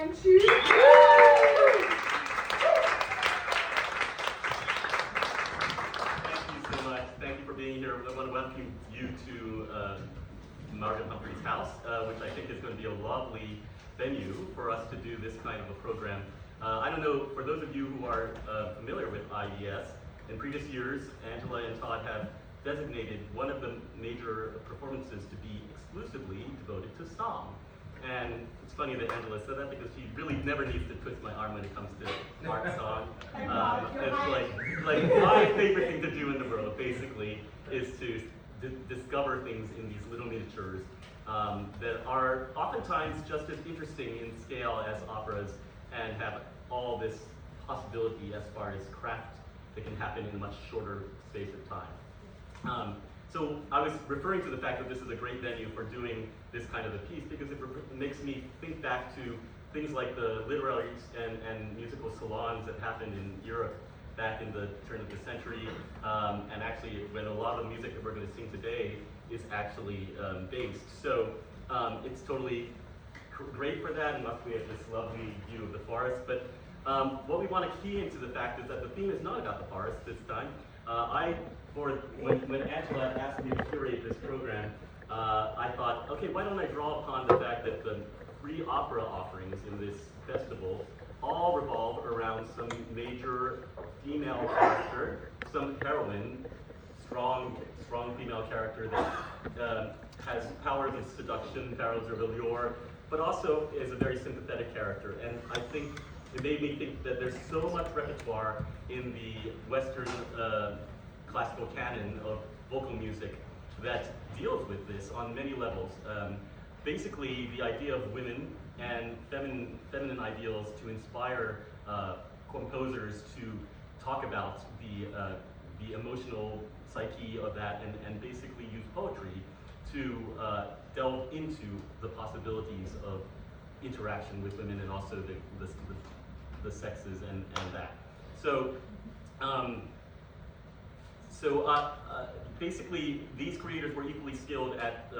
and two. Thank you so much. Thank you for being here. I want to welcome you to Margaret Humphrey's house, which I think is going to be a lovely venue for us to do this kind of a program. I don't know, for those of you who are familiar with IDS, in previous years, Angela and Todd have designated one of the major performances to be exclusively devoted to song. And it's funny that Angela said that because she really never needs to twist my arm when it comes to art song. It's like my favorite thing to do in the world, basically, is to discover things in these little miniatures that are oftentimes just as interesting in scale as operas and have all this possibility as far as craft that can happen in a much shorter space of time. So I was referring to the fact that this is a great venue for doing this kind of a piece because it makes me think back to things like the literary and musical salons that happened in Europe back in the turn of the century, and actually when a lot of the music that we're going to sing today is actually based. So it's totally great for that, and luckily we have this lovely view of the forest. But what we want to key into the fact is that the theme is not about the forest this time. When Angela asked me to curate this program, I thought, okay, why don't I draw upon the fact that the free opera offerings in this festival all revolve around some major female character, some heroine, strong female character that has powers of seduction, powers of allure, but also is a very sympathetic character. And I think it made me think that there's so much repertoire in the Western classical canon of vocal music that deals with this on many levels. Basically, the idea of women and feminine ideals to inspire composers to talk about the emotional psyche of that and basically use poetry to delve into the possibilities of interaction with women and also the sexes and that. So, basically, these creators were equally skilled at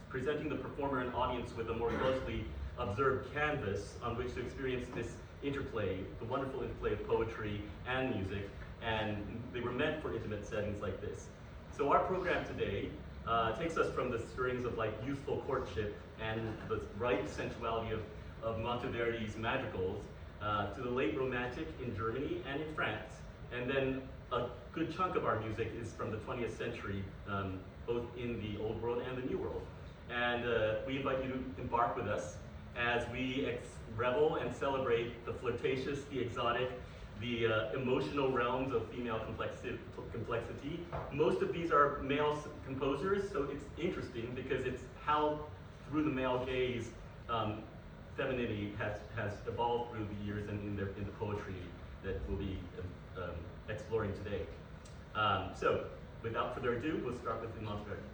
presenting the performer and audience with a more closely observed canvas on which to experience this interplay, the wonderful interplay of poetry and music, and they were meant for intimate settings like this. So our program today takes us from the stirrings of like youthful courtship and the ripe sensuality of Monteverdi's madrigals to the late Romantic in Germany and in France. And then a good chunk of our music is from the 20th century, both in the Old World and the New World. And we invite you to embark with us as we revel and celebrate the flirtatious, the exotic, the emotional realms of female complexity. Most of these are male composers, so it's interesting because it's how, through the male gaze, femininity has evolved through the years and in the poetry that we'll be exploring today. So, without further ado, we'll start with the Monteverdi.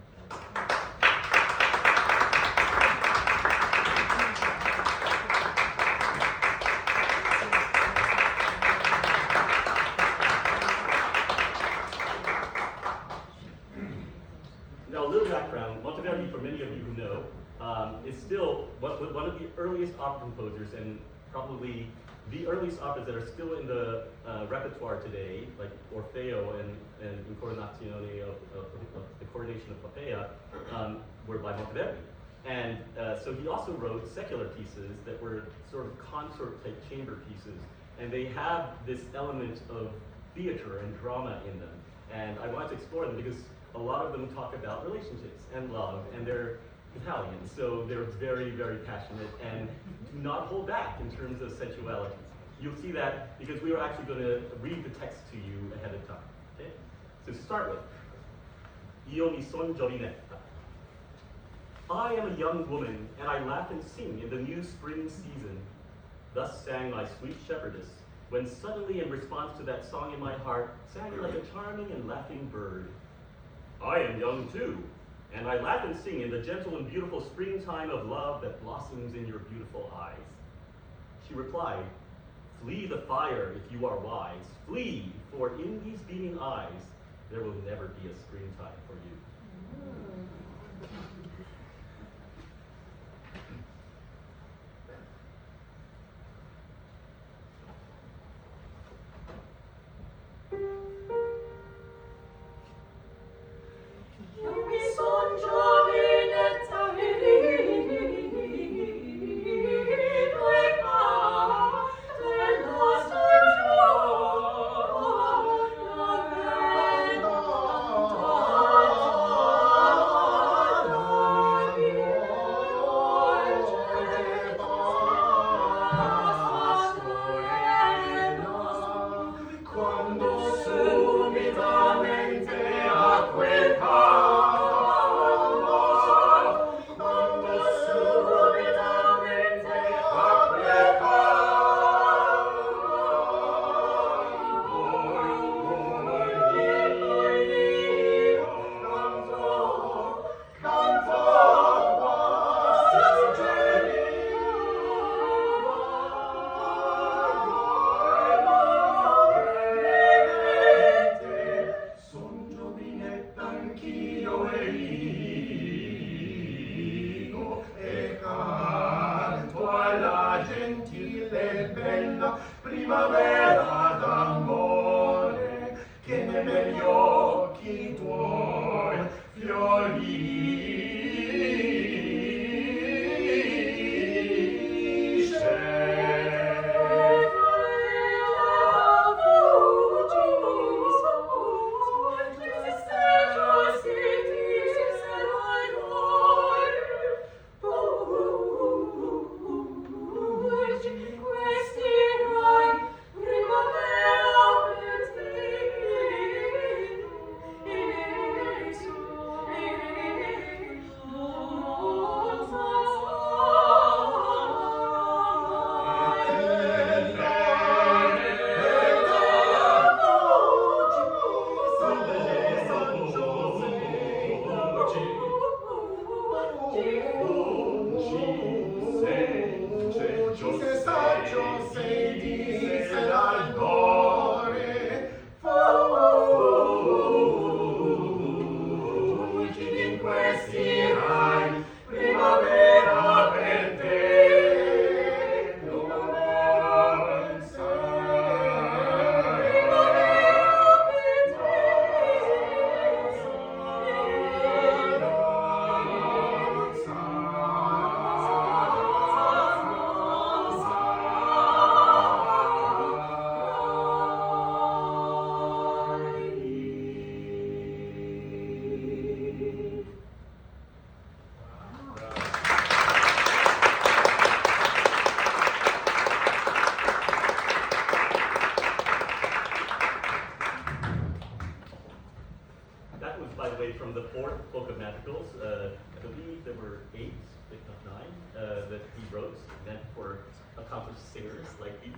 Now, a little background. Monteverdi, for many of you who know, is still one of the earliest opera composers and probably the earliest operas that are still in the repertoire today, like Orfeo and Incoronazione of the Coronation of Poppea, were by Monteverdi. And so he also wrote secular pieces that were sort of consort-type chamber pieces. And they have this element of theater and drama in them. And I want to explore them because a lot of them talk about relationships and love, and they're Italian, so they're very, very passionate and do not hold back in terms of sensuality. You'll see that because we are actually going to read the text to you ahead of time. Okay? So to start with, Io mi son giovinetta. I am a young woman, and I laugh and sing in the new spring season. Thus sang my sweet shepherdess, when suddenly in response to that song in my heart, sang like a charming and laughing bird. I am young too, and I laugh and sing in the gentle and beautiful springtime of love that blossoms in your beautiful eyes. She replied, flee the fire if you are wise. Flee, for in these beaming eyes, there will never be a springtime for you. negli occhi tuoi That was, by the way, from the fourth book of Madrigals. I believe there were 8, if not 9, that he wrote, meant for accomplished singers like these.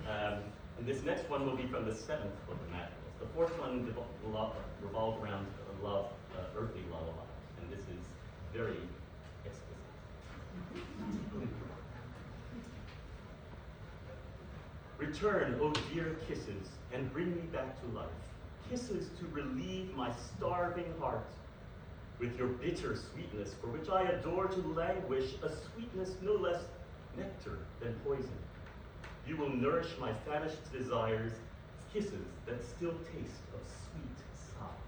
And this next one will be from the 7th book of Madrigals. The 4th one revolved around love, earthly lullabies, and this is very explicit. Return, O dear kisses, and bring me back to life. Kisses to relieve my starving heart with your bitter sweetness, for which I adore to languish, a sweetness no less nectar than poison. You will nourish my famished desires, kisses that still taste of sweet sighs.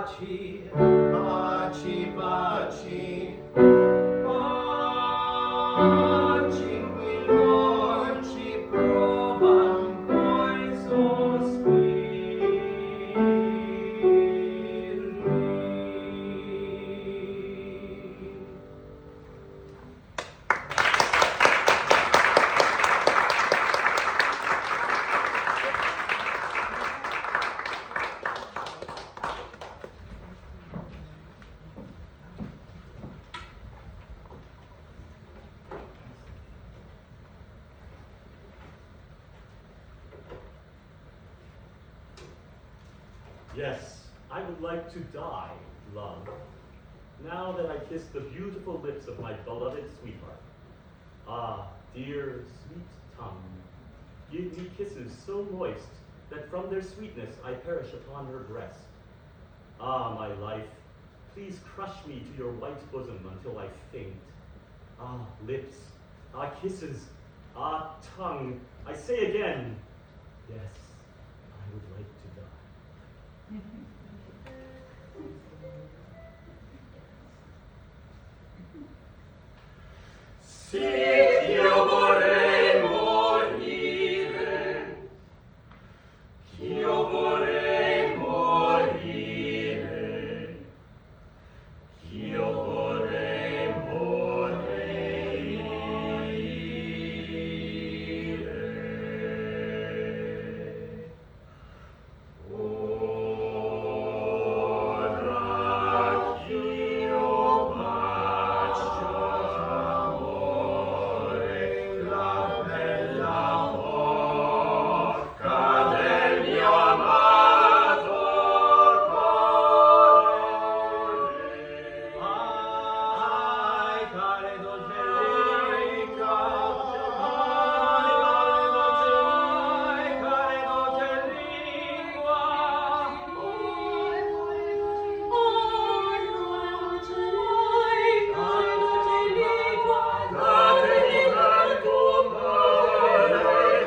baci, baci, baci, baci, qui provam coi Yes, I would like to die, love, now that I kiss the beautiful lips of my beloved sweetheart. Ah, dear sweet tongue, give me kisses so moist that from their sweetness I perish upon her breast. Ah, my life, please crush me to your white bosom until I faint. Ah, lips, ah, kisses, ah, tongue, I say again, yes, I would like to die. Sic io vorrei morire, io vorrei morire, io vorrei morire. Ora ch'io bacio amore la bella bocca del mio amato cuore. Ai, care dolcelica, ai, care dolcelingua, datemi tanto male,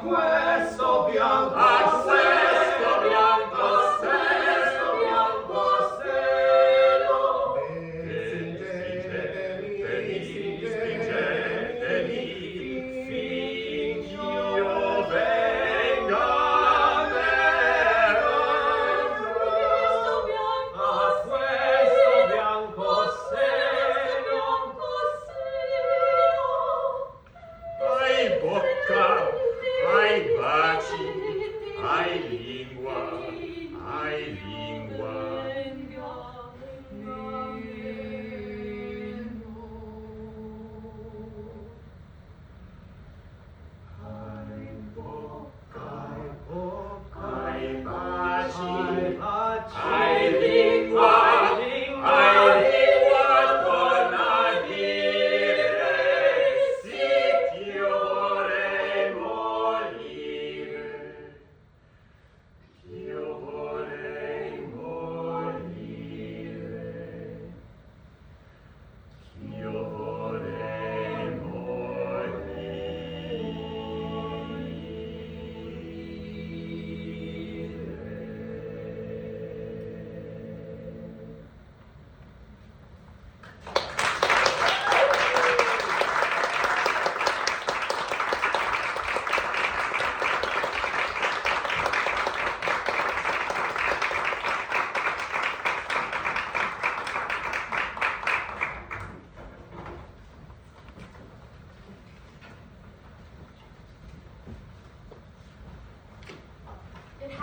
questo bianco seno, stringetemi finch'io venga vero. A questo bianco seno, ai bocca, ai baci, ai lingua, ai lingua. Ai bocca, ai baci, ai lingua, ai lingua, torna a dire, sic io vorrei morire, io vorrei morire.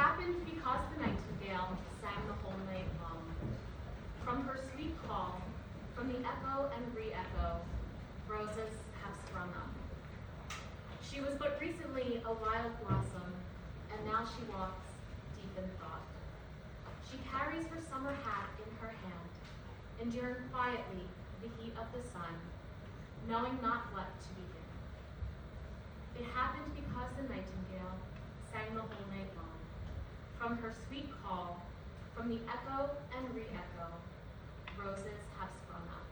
happened because the nightingale sang the whole night long. From her sweet call, from the echo and re-echo, roses have sprung up. She was but recently a wild blossom, and now she walks deep in thought. She carries her summer hat in her hand, enduring quietly the heat of the sun, knowing not what to begin. It happened because the nightingale sang the whole night long. From her sweet call, from the echo and re-echo, roses have sprung up.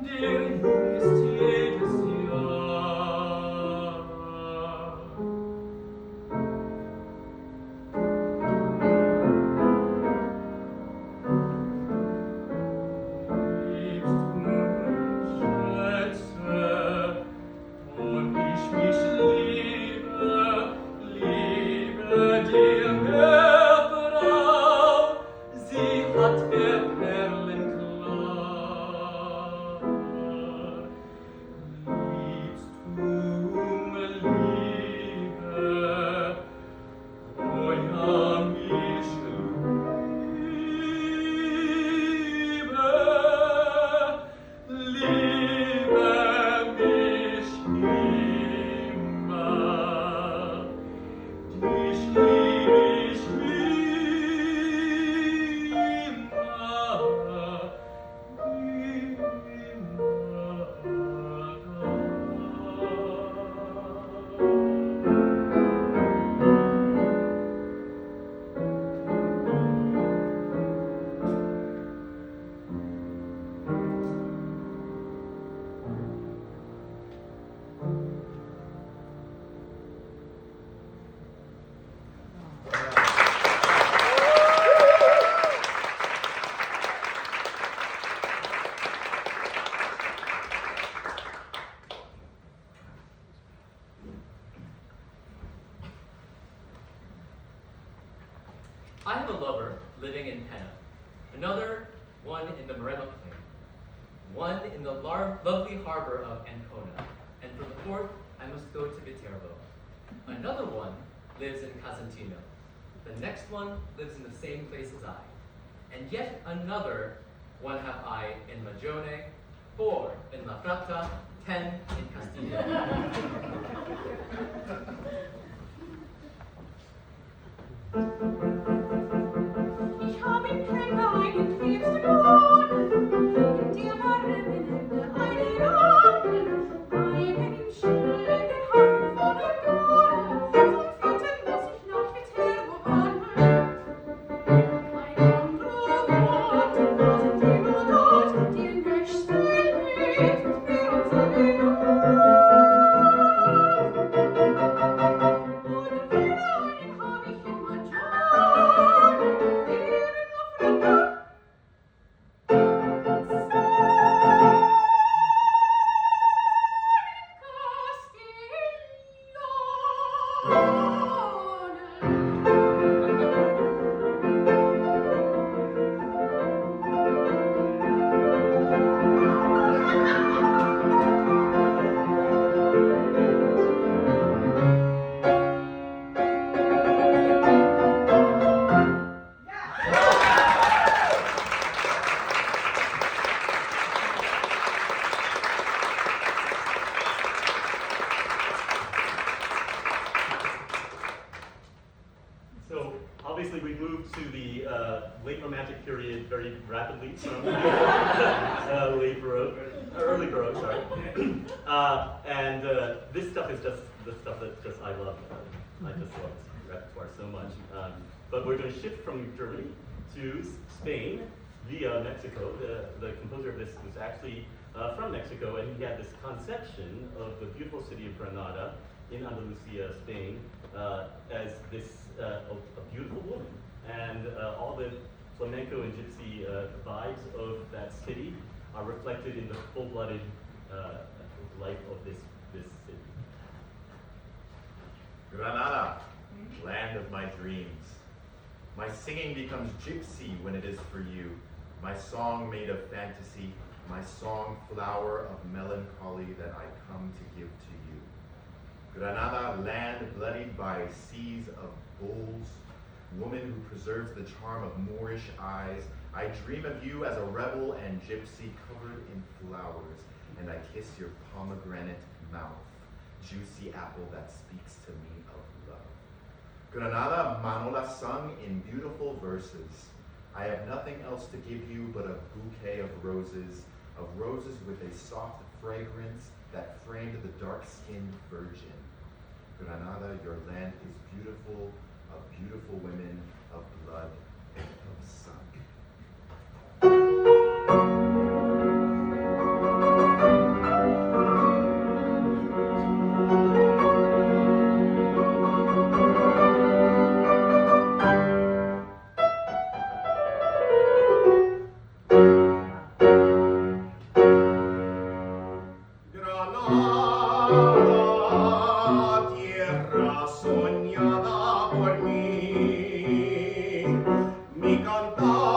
Der Junge ist I have a lover living in Pena, another one in the Moreno Plain, one in the lovely harbor of Ancona, and for the fourth, I must go to Viterbo. Another one lives in Casentino. The next one lives in the same place as I. And yet another one have I in Magione, 4 in La Frata, 10 in Castilla. Ich hab in Pena einen liebsten Mann, in dir Marinnen einen Mann, einen im schönen Hafen von Ancona, zum Vierten muss ich nach Viterbo wandern. Kein anderer Wort, was in dem dort, die nächste lebt mit mir und seinen Und wieder einen hab ich in Magione, wieder in La Fretta. So obviously we moved to the late Romantic period very rapidly from late Baroque, early Baroque, sorry. And this stuff is just the stuff that just I love. I just love this repertoire so much. But we're going to shift from Germany to Spain via Mexico. The composer of this was actually from Mexico, and he had this conception of the beautiful city of Granada in Andalusia, Spain, as this a beautiful woman, and all the flamenco and gypsy vibes of that city are reflected in the full-blooded life of this city. Granada, land of my dreams. My singing becomes gypsy when it is for you. My song made of fantasy, my song flower of melancholy that I come to give to you. Granada, land bloodied by seas of bulls, woman who preserves the charm of Moorish eyes. I dream of you as a rebel and gypsy covered in flowers, and I kiss your pomegranate mouth, juicy apple that speaks to me of love. Granada, Manola sung in beautiful verses. I have nothing else to give you but a bouquet of roses with a soft fragrance that framed the dark-skinned virgin. Granada, your land is beautiful, of beautiful women, of blood, and of sun. Granada, tierra soñada por mí, mi cantar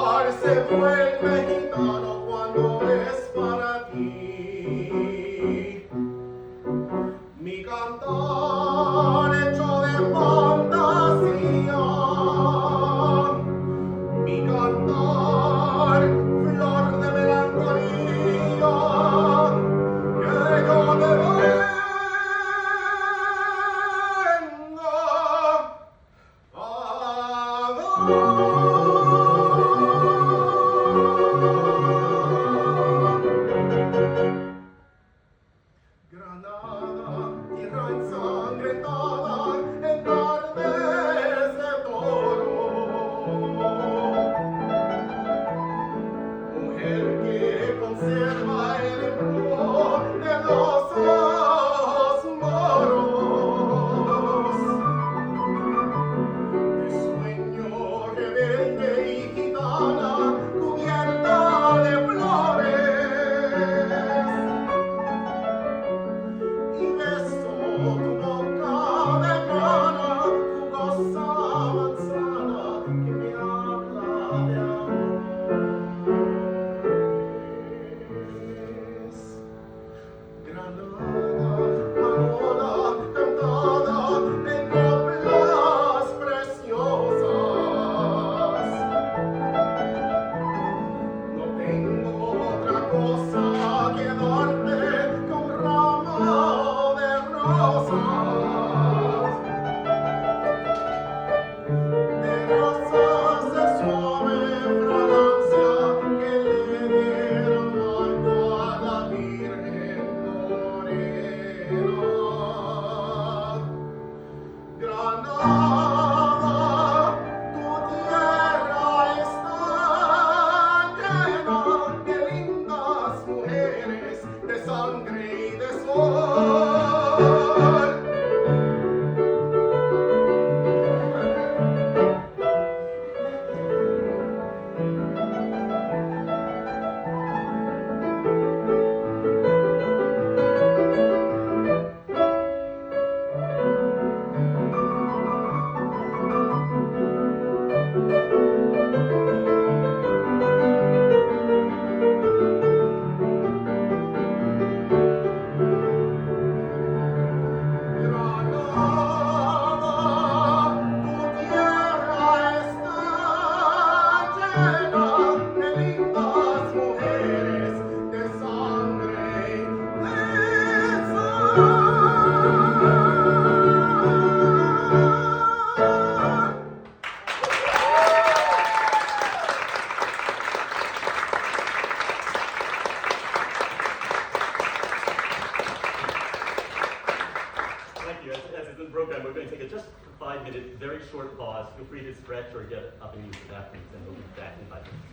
program, we're going to take a just 5-minute, very short pause. Feel free to stretch or get up and use the bathrooms, and we'll be back in 5 minutes.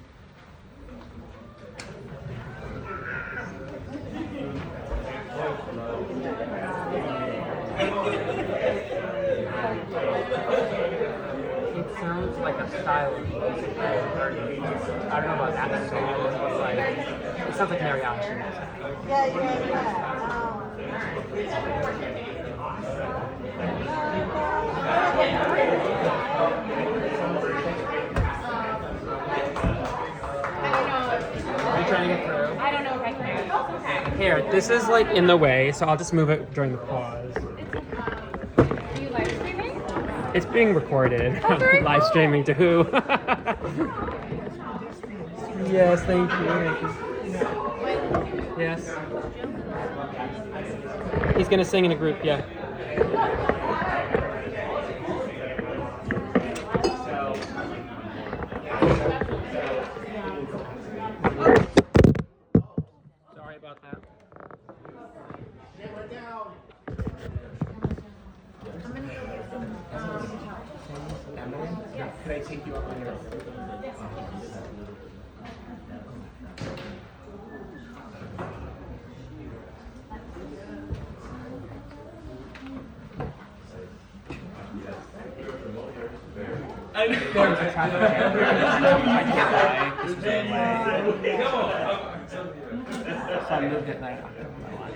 It sounds like a style of music that I've heard before. I don't know about that song, but like, it sounds like mariachi music. Are you trying to get through? I don't know if I can. Here, this is like in the way, so I'll just move it during the pause. Are you live streaming? It's being recorded. Oh, very Live cool. streaming to who? Yes, thank you. Yes. He's gonna sing in a group, yeah. Sorry about that. Could I take you up on your There was a traffic jam. I can't lie. This was in LA. So I moved it and I knocked it on my line.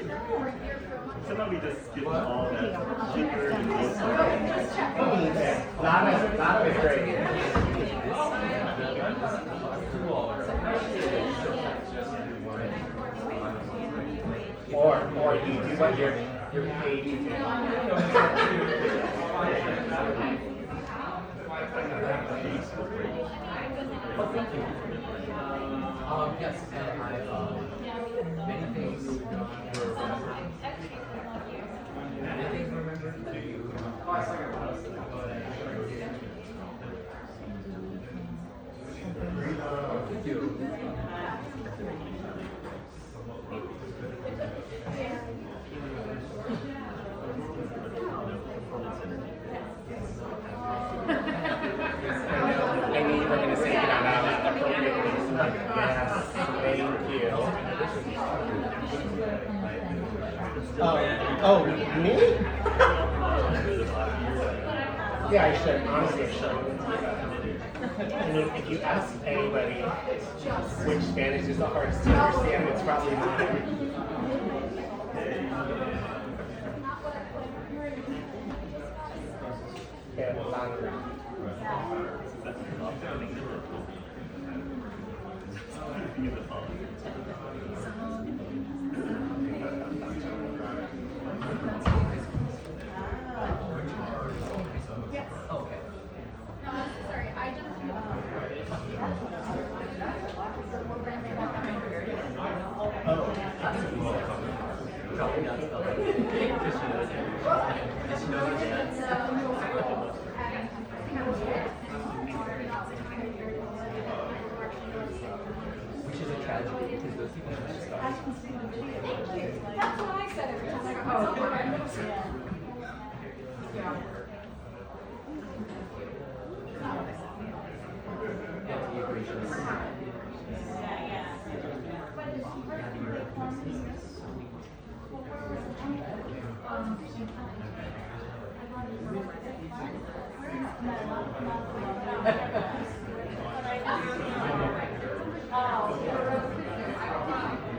Somehow we just get all that cheaper and Lana is great. Or you do what your page. Yes, and I many things I knew you were going to say it on appropriately. Yes, thank you. Oh, me? Yeah, I should. Honestly, I should. I mean, if you ask anybody which Spanish is the hardest to understand, it's probably mine. And laundry. okay. Sorry, I just. Which is a tragedy because those people should start. That's what I said every time I got my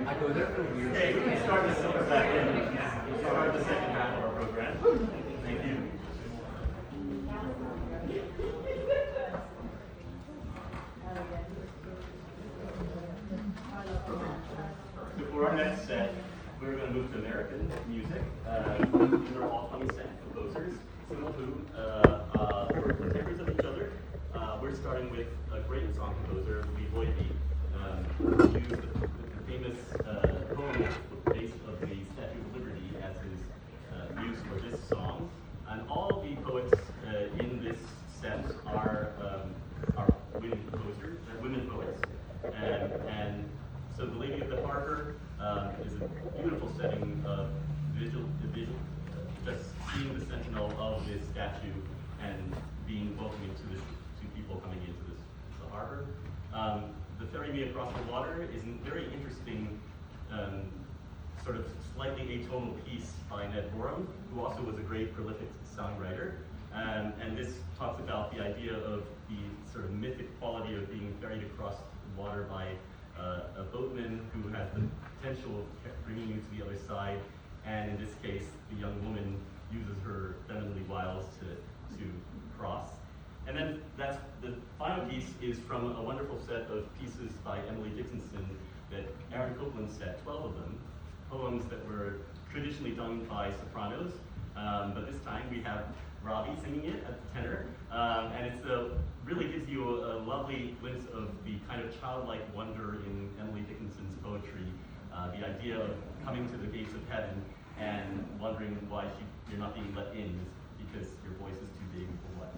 I go there for weird. Okay, we can start this back in. We'll start the second half of our program. Thank you. For our next set, we're going to move to American music. These are all 20th composers, some of whom were contemporaries of each other. We're starting with a great song composer, Lee Boydby, who used the famous poem base of the Statue of Liberty as his muse for this song. And all the poets in this set are women composers, women poets. And so The Lady of the Harbor is a beautiful setting of just seeing the sentinel of this statue and being welcoming to people coming into the harbor. The Ferry Me Across the Water is a very interesting, sort of slightly atonal piece by Ned Borum, who also was a great prolific songwriter. And this talks about the idea of the sort of mythic quality of being ferried across the water by a boatman who has the potential of bringing you to the other side. And in this case, the young woman uses her femininely wiles to cross. And then the final piece is from a wonderful set of pieces by Emily Dickinson that Aaron Copland set, 12 of them, poems that were traditionally done by sopranos, but this time we have Robbie singing it at the tenor, and it really gives you a lovely glimpse of the kind of childlike wonder in Emily Dickinson's poetry, the idea of coming to the gates of heaven and wondering why you're not being let in because your voice is too big for what.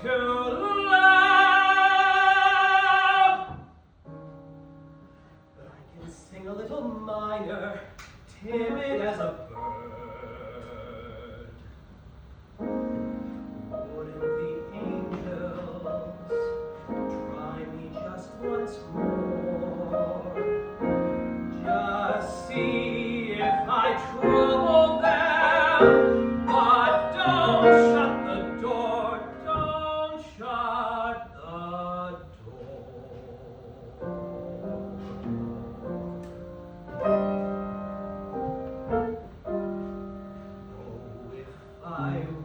to love. But I can sing a little minor, timid as a bird. Wouldn't the angels try me just once more? Just see if I trouble them. But don't shut the door, don't shut the door. Oh, if I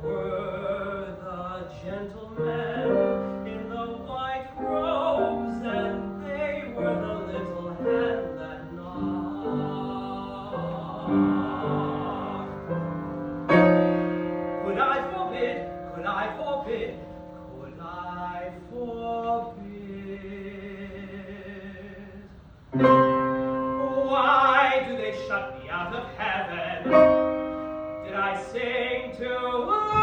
were the gentleman in the white robes, and they were the little hand that knocked. Could I forbid, could I forbid, could I forbid? Why do they shut me out of heaven? Did I sing too loud?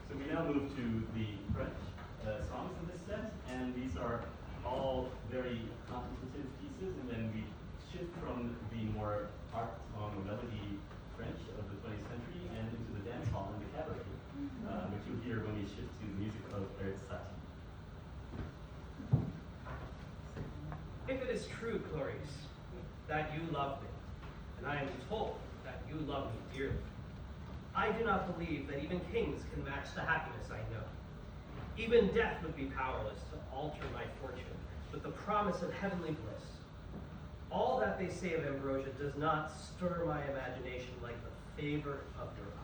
So we now move to the French songs in this set, and these are all very contemplative pieces, and then we shift from the more art song melody French of the 20th century and into the dance hall and the cabaret, which you'll hear when we shift to the music of Eric Satie. If it is true, Clarice, that you love me, and I am told that you love me dearly, I do not believe that even kings can match the happiness I know. Even death would be powerless to alter my fortune with the promise of heavenly bliss. All that they say of ambrosia does not stir my imagination like the favor of your eyes.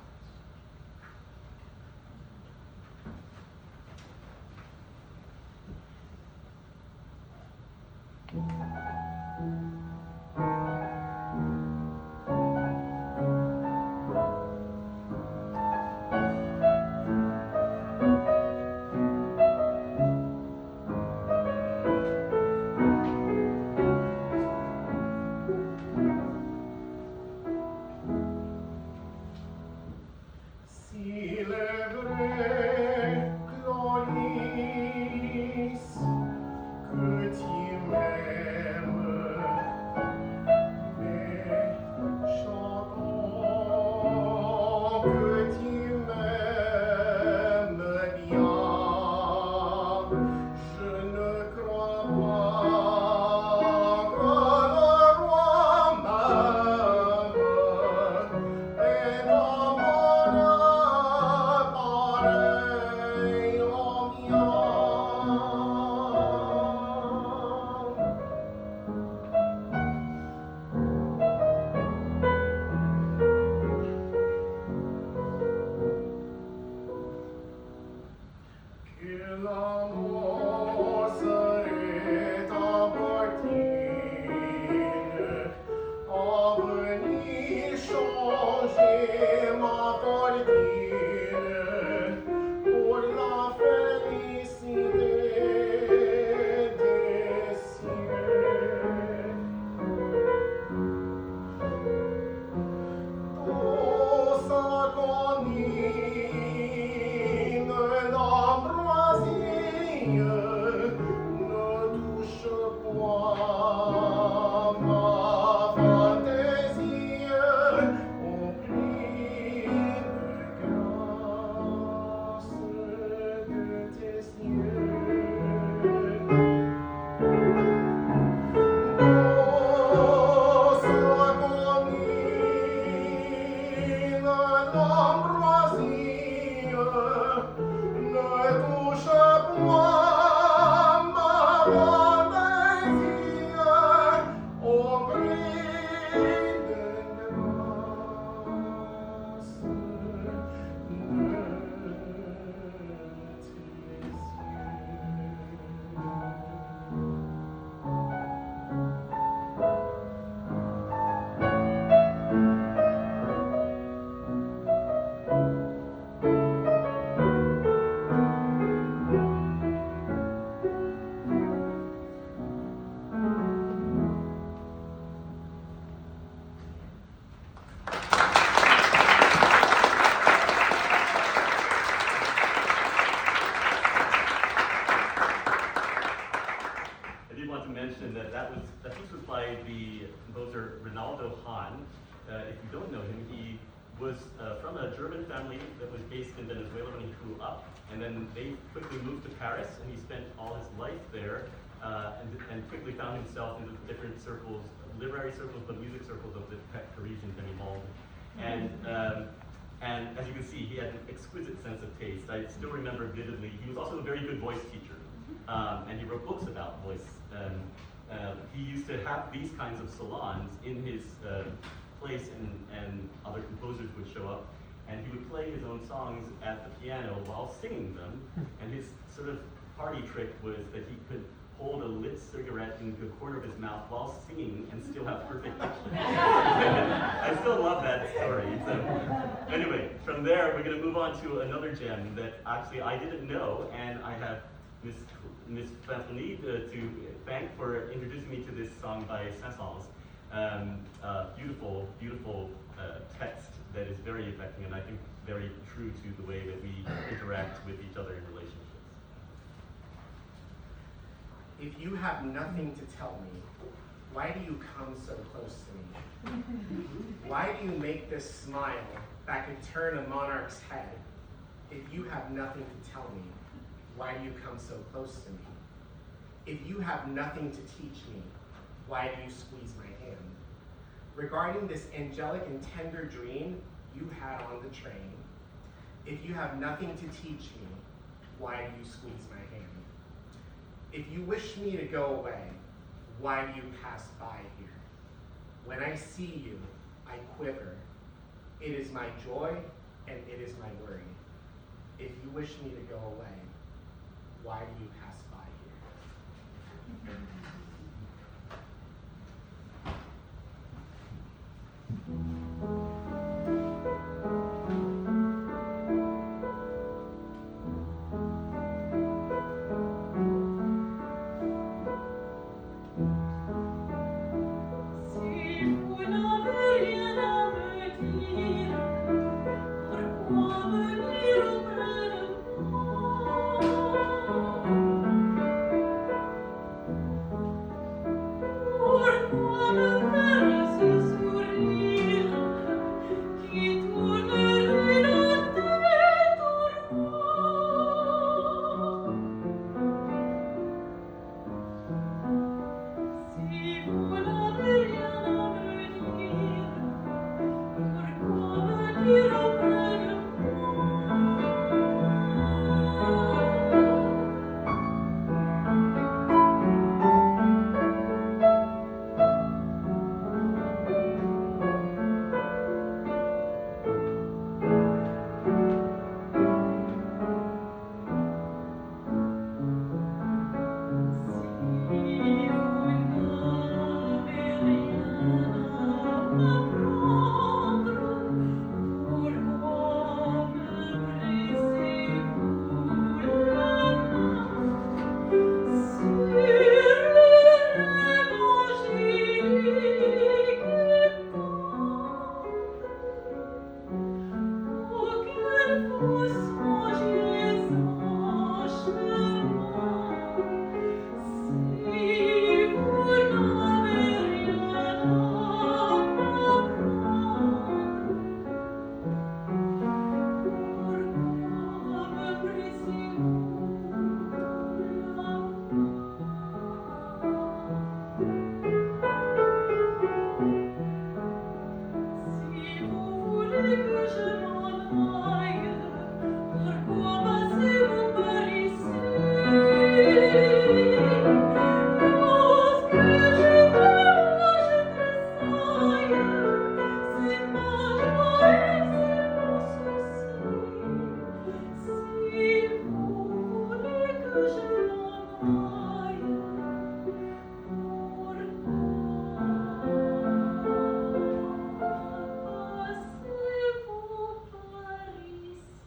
don't know him, he was from a German family that was based in Venezuela when he grew up, and then they quickly moved to Paris, and he spent all his life there, and quickly found himself in the different circles, literary circles, but music circles of the Parisian demi-monde. And as you can see, he had an exquisite sense of taste. I still remember vividly. He was also a very good voice teacher, and he wrote books about voice. He used to have these kinds of salons in his place, and other composers would show up, and he would play his own songs at the piano while singing them. And his sort of party trick was that he could hold a lit cigarette in the corner of his mouth while singing and still have perfect pitch. I still love that story. So anyway, from there we're going to move on to another gem that actually I didn't know, and I have Miss Fanfoni to thank for introducing me to this song by Saint-Saëns. Beautiful, beautiful text that is very affecting, and I think very true to the way that we interact with each other in relationships. If you have nothing to tell me, why do you come so close to me? Why do you make this smile that could turn a monarch's head? If you have nothing to tell me, why do you come so close to me? If you have nothing to teach me, why do you squeeze my hand? Regarding this angelic and tender dream you had on the train, if you have nothing to teach me, why do you squeeze my hand? If you wish me to go away, why do you pass by here? When I see you, I quiver. It is my joy and it is my worry. If you wish me to go away, why do you pass by here? Si vous n'avez rien à me dire, pourquoi venir auprès de moi? Pourquoi me faire ce sourire qui tournerait la tête au roi? Si vous n'avez rien à me dire, pourquoi venir auprès de moi? Si vous n'avez rien à m'apprendre, pourquoi me pressez-vous la main sur le rêve angélique et tendre auquel vous songiez en chemin? Si vous n'avez rien à m'apprendre, pourquoi me pressez-vous la main? Si vous voulez que je m'en aille, pourquoi passez-vous par ici? Lorsque je vois, je tressaille, c'est ma joie et c'est mon souci. Si vous voulez que je m'en aille, pourquoi passez-vous par ici?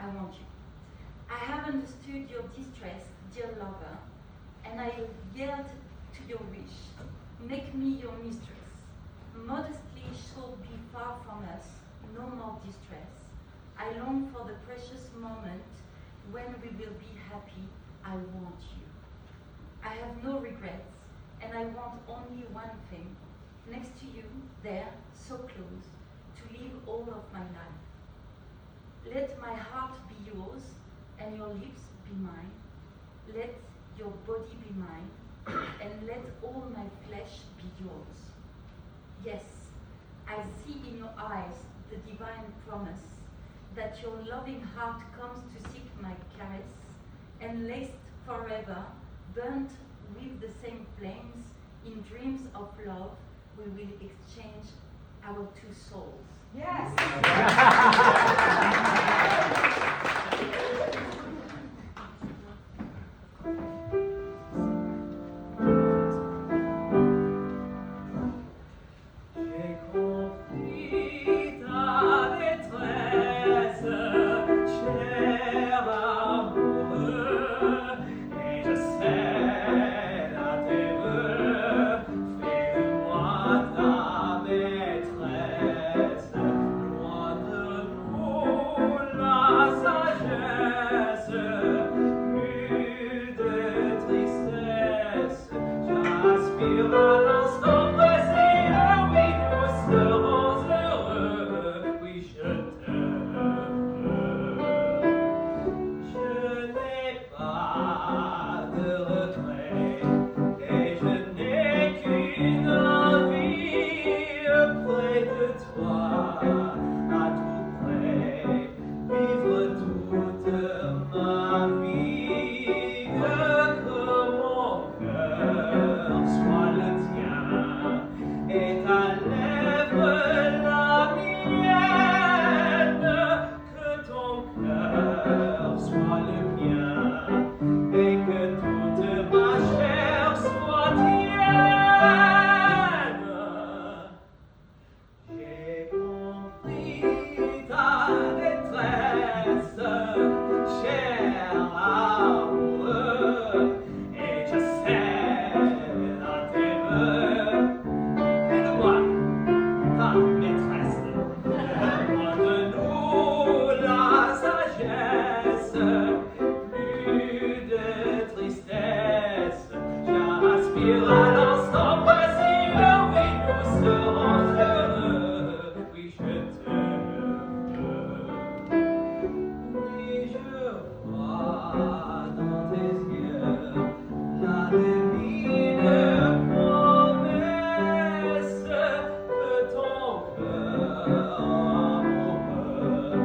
I want you. I have understood your distress, dear lover, and I yield to your wish. Make me your mistress. Modestly shall be far from us, no more distress. I long for the precious moment when we will be happy. I want you. I have no regrets, and I want only one thing. Next to you, there, so close, to live all of my life. Let my heart be yours, and your lips be mine. Let your body be mine, and let all my flesh be yours. Yes, I see in your eyes the divine promise that your loving heart comes to seek my caress, and laced forever, burnt with the same flames, in dreams of love, we will exchange our two souls. Yes. J'ai compris ta détresse, cher amoureux, et je sais à tes voeux, fais-moi ta maîtresse. Loin de nous la sagesse, plus de tristesse, j'aspire à l'instant précis. Oui, nous serons heureux, oui, je t'aime. Je n'ai pas de regrets, et je n'ai qu'une envie près de toi, à tout près, vivre toute ma vie, que mon cœur soit le tien. Et ta lèvre la mienne, que ton cœur soit le mien, et que toute ma chair soit tienne. J'ai compris ta détresse, cher amoureux, et je sais à tes voeux. Fais-de-moi ta maîtresse. Loin de nous la sagesse, plus de tristesse. J'aspire à l'instant précis. Oui, nous serons heureux. Oui, je t'aime. Oui, je vois dans tes yeux la divine promesse que ton cœur amoureux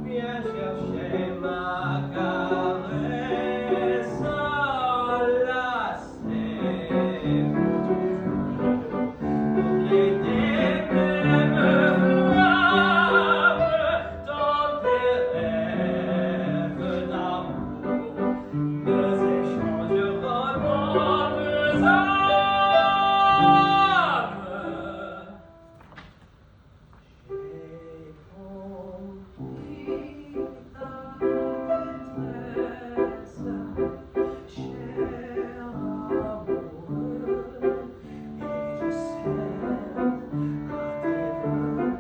vient chercher ma caresse, enlacée pour toujours, brûler des mêmes flammes dans tes rêves d'amour. Nous échangerons nos deux âmes. J'ai compris ta détresse, cher amoureux, et je sais à tes voeux.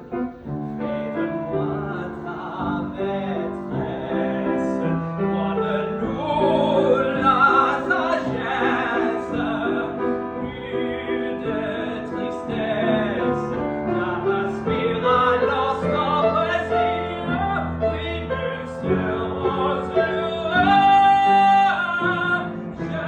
Fais de moi ta maîtresse. Loin de nous la sagesse, plus de tristesse. J'aspire à l'instant précis. Oui, nous serons heureux. Je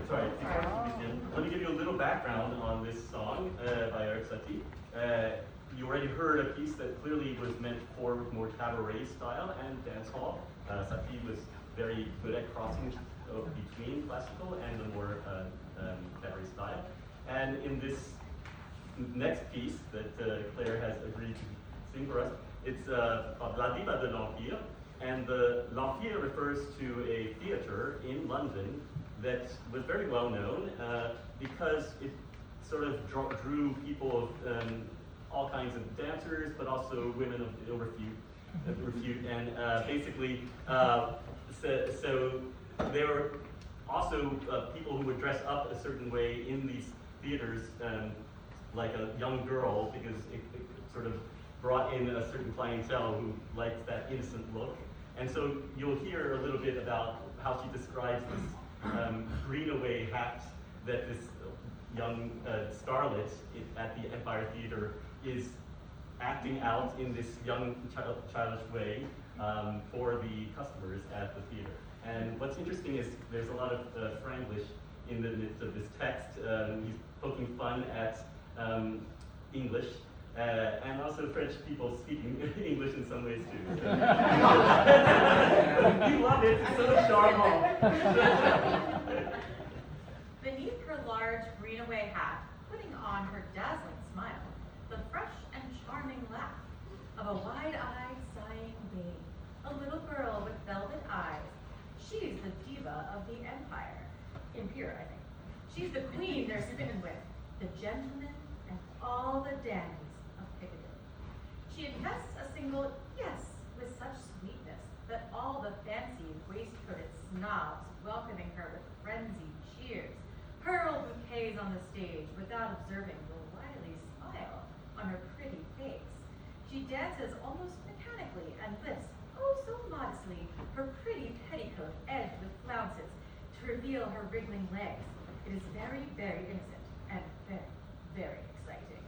Sorry, let me give you a little background on this song by Eric Satie. You already heard a piece that clearly was meant for more cabaret style and dance hall. Satie was very good at crossing between classical and the more contemporary style. And in this next piece that Claire has agreed to sing for us, it's called La Diva de l'Empire. And the L'Empire refers to a theater in London that was very well known because it sort of drew people of all kinds of dancers, but also women of ill repute. And basically, so there were also people who would dress up a certain way in these theaters, like a young girl, because it sort of brought in a certain clientele who liked that innocent look. And so you'll hear a little bit about how she describes this greenaway hat that this young starlet at the Empire Theater is acting out in this young childish way for the customers at the theater. And what's interesting is there's a lot of Franglish in the midst of this text. He's poking fun at English, and also French people speaking English in some ways too. We love it, it's so charmant. Beneath her large greenaway hat, putting on her dazzling smile, the fresh and charming laugh of a wide-eyed, sighing babe, a little girl with velvet eyes. She's the diva of the empire. Impure, I think. She's the queen they're smitten with, the gentlemen and all the dandies of Piccadilly. She attests a single yes with such sweetness that all the fancy waistcoated snobs welcoming her with frenzied cheers, hurl bouquets on the stage without observing the wily smile on her pretty face. She dances almost mechanically and lifts, oh so modestly, her pretty petticoat edged with flounces to reveal her wriggling legs. It is very, very innocent and very, very exciting.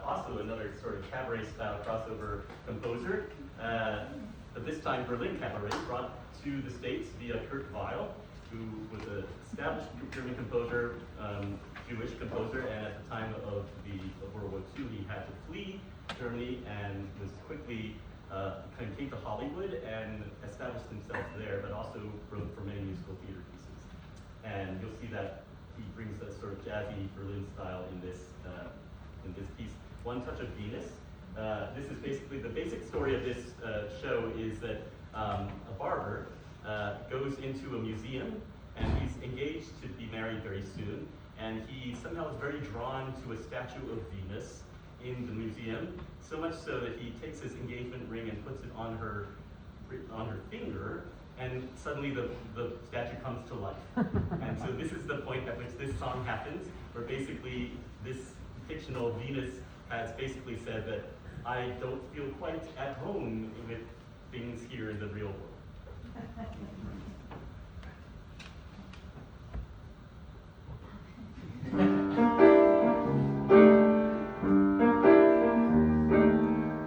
also another sort of cabaret-style crossover composer, but this time Berlin Cabaret, brought to the States via Kurt Weill, who was an established German composer, Jewish composer, and at the time of World War II, he had to flee Germany and was quickly kind of came to Hollywood and established himself there, but also wrote for many musical theater pieces. And you'll see that he brings that sort of jazzy Berlin style in this piece. One Touch of Venus. This is basically the basic story of this show is that a barber goes into a museum and he's engaged to be married very soon, and he somehow is very drawn to a statue of Venus in the museum, so much so that he takes his engagement ring and puts it on her finger, and suddenly the statue comes to life. And so this is the point at which this song happens, where basically this fictional Venus has basically said that I don't feel quite at home with things here in the real world.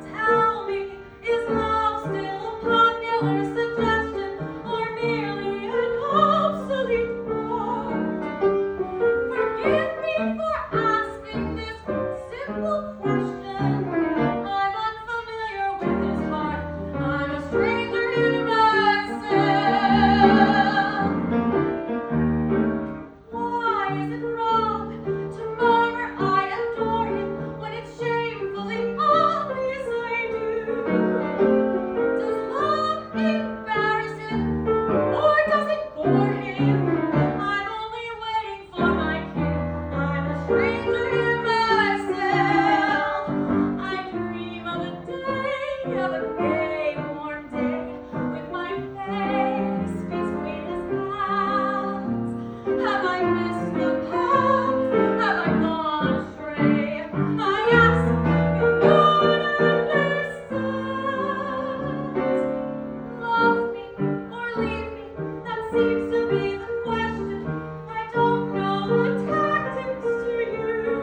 Tell me, is love still a popular suggestion or merely an obsolete word? Forgive me for asking this simple question. I'm unfamiliar with his heart. I'm a stranger in myself. Why is it wrong to murmur I adore him when it's shamefully obvious I do? Does love embarrass him or does it bore him? I'm only waiting for my cue. I'm a stranger in myself. I dream of a day, of a gay, warm day, with my face between his hands. Have I missed the path? Have I gone astray? I ask, and God understands. Love me or leave me, that seems to be the question. I don't know what tactics to use.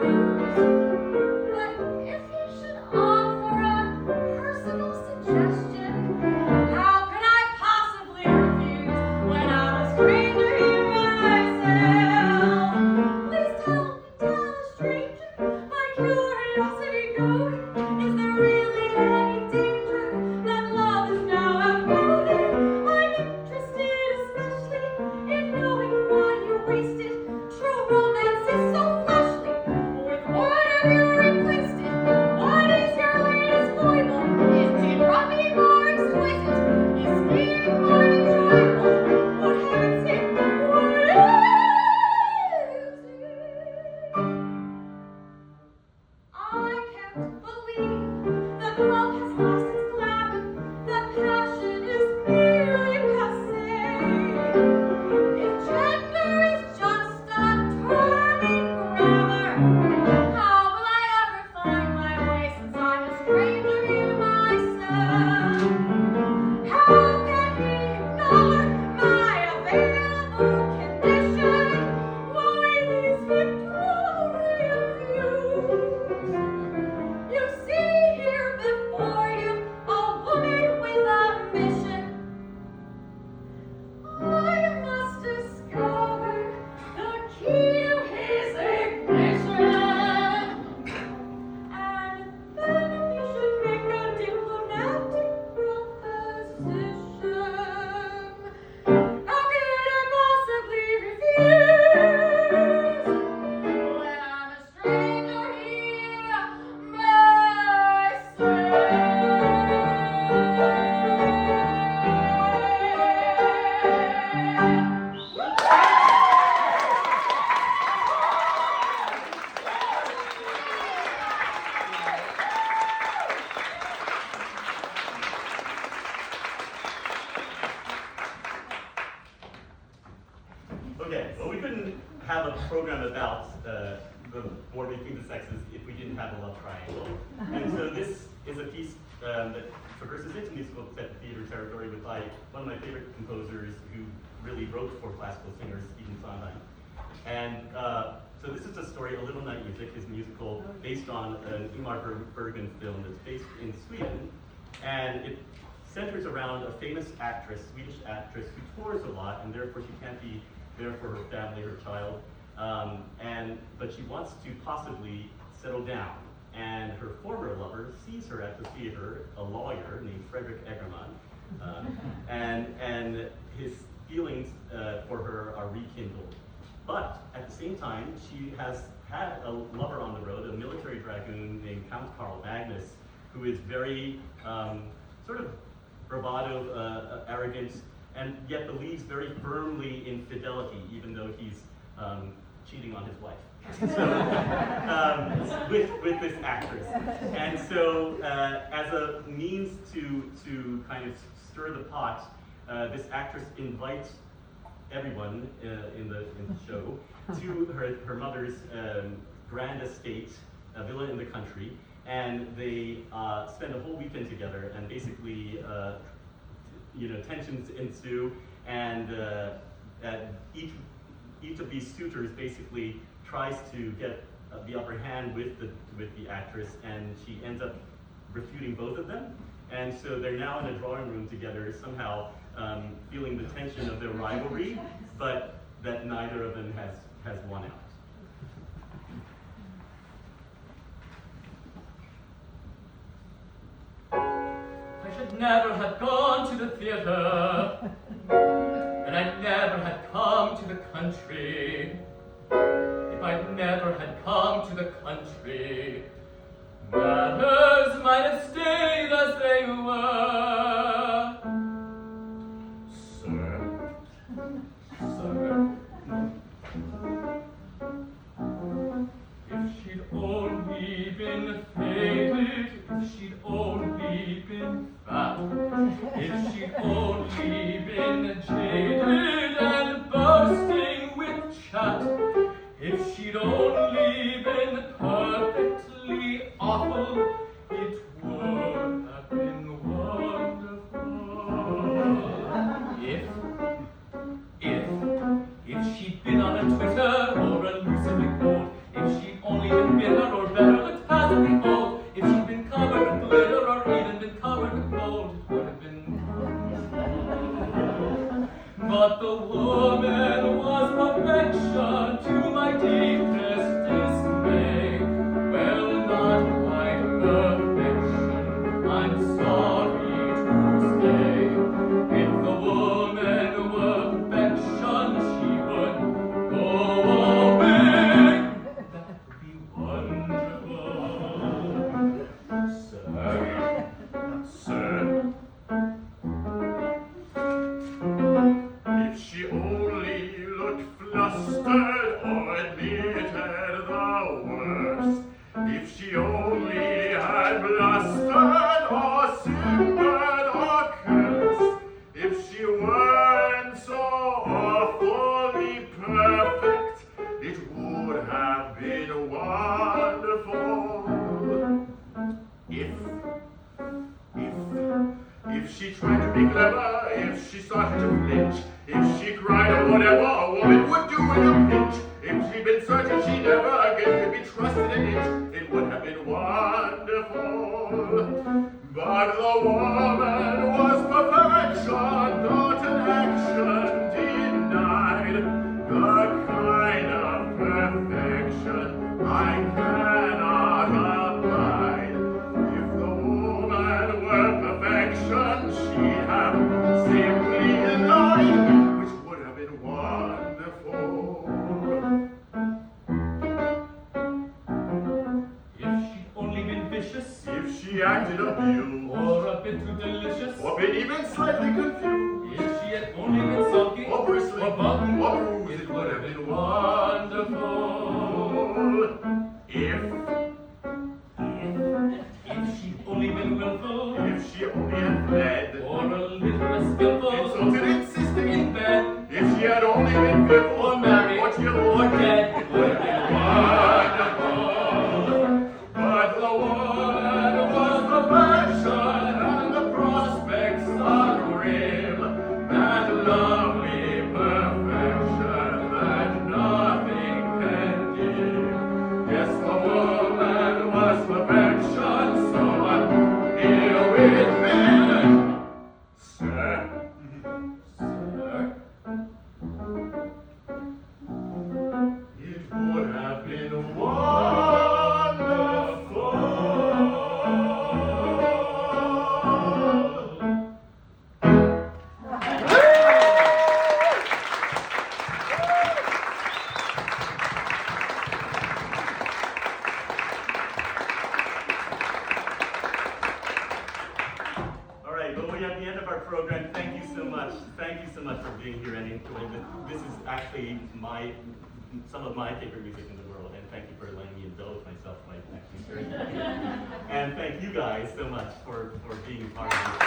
But if he should offer a personal suggestion, how can I possibly refuse when I'm a stranger in myself? Please tell a stranger, my curiosity goading. Is there really any danger that love is now outmoded? I'm interested especially in knowing why you waste it. True romance is so fleshly. With what have you replaced it? What is your latest foible? Is generosity more exquisite? Is skiing more enjoyable? For heaven's sake, what is it? I can't believe that love has lost its glamour, that passion is merely passé. If gender is just a term in grammar, how will I ever find my way since I'm a stranger in myself? How can he ignore my available condition? Why these Victorian views? You see here before you a woman with a mission. I must discover the key to his ignition. And then he should make a diplomatic proposition. How could I possibly refuse when I'm a stranger here Okay, well, we couldn't have a program about the war between the sexes if we didn't have a love triangle. And so this is a piece that traverses into musical theater territory with one of my favorite composers who really wrote for classical singers, Stephen Sondheim. And So this is a story, A Little Night Music, his musical, based on an Ingmar Bergman film that's based in Sweden. And it centers around a famous actress, Swedish actress, who tours a lot, and therefore she can't be there for her family, her child. But she wants to possibly settle down. And her former lover sees her at the theater, a lawyer named Frederick Egerman, and his feelings for her are rekindled. But at the same time, she has had a lover on the road, a military dragoon named Count Carl Magnus, who is very sort of bravado, arrogant, and yet believes very firmly in fidelity, even though he's cheating on his wife. So, with this actress. And so, as a means to kind of stir the pot, this actress invites everyone in the show to her mother's grand estate, a villa in the country, and they spend a whole weekend together, and basically, tensions ensue, and each of these suitors basically tries to get the upper hand with the actress, and she ends up refuting both of them. And so they're now in a drawing room together, somehow feeling the tension of their rivalry, but that neither of them has won out. I should never have gone to the theater, and I never had come to the country. If I never had come to the country, matters might have stayed as they were. Sir, if she'd only been faded, if she'd only been fat, if she'd only been jaded and bursting with chat, if she'd only been perfectly awful, it would have been wonderful. If she'd been on a Twitter or a lucid gold, if she'd only been bitter or better looked passably old, if she'd been covered with glitter or even been covered with gold, it would have been wonderful. But the woman was perfection to my deepest dismay. Well, not quite perfection, I'm sorry to say. If the woman were perfection, she would go away. That would be wonderful. Sir, if she only looked flustered or admitted the worst, if she only had blustered or simpered or cursed, if she weren't so awfully perfect, it would have been wonderful. If she tried to be clever, if she started to flinch, if she cried or whatever a woman would do in a pinch, if she'd been certain she never again could be trusted an inch, it would have been wonderful. But the woman was perfection, thought and action denied, the kind of perfection I cannot abide. If the woman were perfection, she'd have simply lied, which would have been wonderful. If she'd only been vicious, If she acted abused, or a bit too delicious, or been even slightly confused, if she had only been sulky, or bristly, or bumpy, or bruised, it would have been wonderful. if she'd only been willful, If she only had fled, or a little less skillful, insulted, insisting in bed, if she had only been fearful, or married, or cheerful, or dead, it would have been wonderful. But the woman was perfection, and the prospects are grim. That lovely perfection that nothing can dim. program. Thank you so much. Thank you so much for being here and enjoying this. This is actually some of my favorite music in the world, and thank you for letting me indulge myself by actually sharing that. And thank you guys so much for being part of this.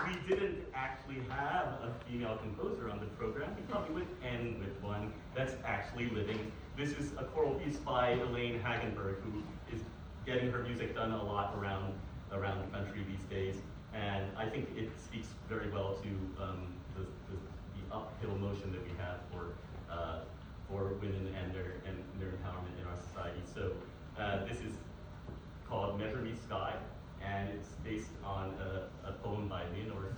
We didn't actually have a female composer on the program. We probably would end with one that's actually living. This is a choral piece by Elaine Hagenberg, who is getting her music done a lot around the country these days. And I think it speaks very well to the uphill motion that we have for women and their empowerment in our society. So this is called Measure Me Sky, and it's based on a poem by Leonora